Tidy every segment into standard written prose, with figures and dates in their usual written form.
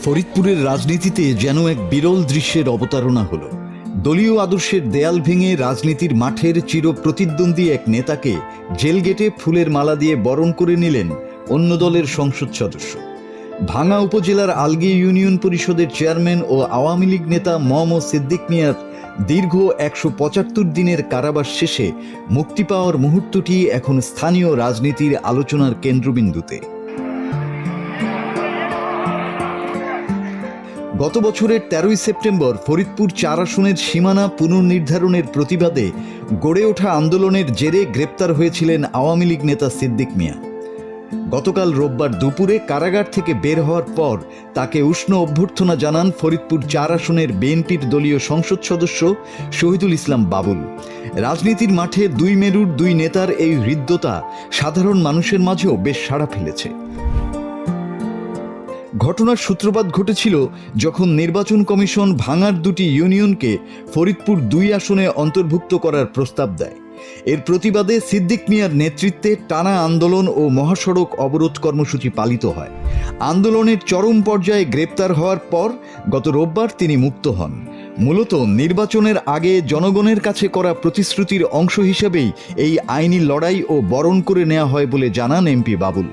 ফরিদপুরের রাজনীতিতে যেন এক বিরল দৃশ্যের অবতারণা হলো। দলীয় আদর্শের দেয়াল ভেঙে রাজনীতির মাঠের চির প্রতিদ্বন্দ্বী এক নেতাকে জেলগেটে ফুলের মালা দিয়ে বরণ করে নিলেন অন্য দলের সংসদ সদস্য। ভাঙ্গা উপজেলার আলগী ইউনিয়ন পরিষদের চেয়ারম্যান ও আওয়ামী লীগ নেতা মোহাম্মদ সিদ্দিক মিয়ার দীর্ঘ ১৭৫ দিনের কারাবাস শেষে মুক্তি পাওয়ার মুহূর্তটি এখন স্থানীয় রাজনীতির আলোচনার কেন্দ্রবিন্দুতে। গত বছরের ১৩ই সেপ্টেম্বর ফরিদপুর ৪ আসনের সীমানা পুনর্নির্ধারণের প্রতিবাদে গড়ে ওঠা আন্দোলনের জেরে গ্রেপ্তার হয়েছিলেন আওয়ামী লীগ নেতা সিদ্দিক মিয়া। গতকাল রোববার দুপুরে কারাগার থেকে বের হওয়ার পর তাকে উষ্ণ অভ্যর্থনা জানান ফরিদপুর ৪ আসনের বিএনপির দলীয় সংসদ সদস্য শহীদুল ইসলাম বাবুল। রাজনীতির মাঠে দুই মেরুর দুই নেতার এই হৃদ্যতা সাধারণ মানুষের মাঝেও বেশ সাড়া ফেলেছে। ঘটনার সূত্রপাত ঘটেছিল যখন নির্বাচন কমিশন ভাঙার দুটি ইউনিয়নকে ফরিদপুর ২ আসনে অন্তর্ভুক্ত করার প্রস্তাব দেয়। এর প্রতিবাদে সিদ্দিক মিয়ার নেতৃত্বে টানা আন্দোলন ও মহাসড়ক অবরোধ কর্মসূচি পালিত হয়। আন্দোলনের চরম পর্যায়ে গ্রেপ্তার হওয়ার পর গত রোববার তিনি মুক্ত হন। মূলত নির্বাচনের আগে জনগণের কাছে করা প্রতিশ্রুতির অংশ হিসেবেই এই আইনি লড়াই ও বরণ করে নেওয়া হয় বলে জানান এমপি বাবুল।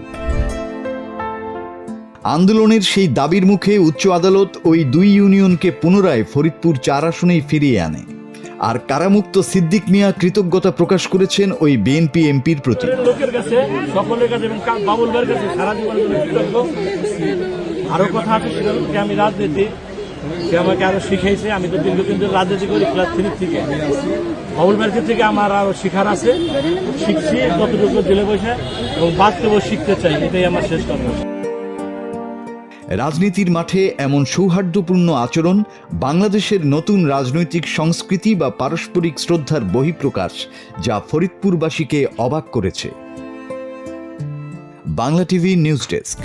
আন্দোলনের সেই দাবির মুখে উচ্চ আদালত ওই দুই ইউনিয়নকে পুনরায় ফরিদপুর ৪ আসনেই ফিরিয়ে আনে। আর কারামুক্ত সিদ্দিক মিয়া কৃতজ্ঞতা প্রকাশ করেছেন ওই বিএনপি এমপির প্রতি। সকলের কাছে এবং বাবুল ভাইয়ের কাছে সারা জীবন কৃতজ্ঞ। আরো কথা আছে, সেটা হচ্ছে আমি রাজনীতি সে আমাকে আরো শিখাইছে। আমি তো দীর্ঘদিন ধরে রাজনীতি করি, ক্লাস 3 থেকে। বাবুল ভাইয়ের থেকে আমার আরো শিখার আছে, শিখছি যতটুকু জেলে বসে, এবং বাস্তবেও শিখতে চাই। এটাই আমার শেষ কথা। রাজনীতির মাঠে এমন সৌহার্দ্যপূর্ণ আচরণ বাংলাদেশের নতুন রাজনৈতিক সংস্কৃতি বা পারস্পরিক শ্রদ্ধার বহিঃপ্রকাশ, যা ফরিদপুরবাসীকে অবাক করেছে। Bangla TV news desk.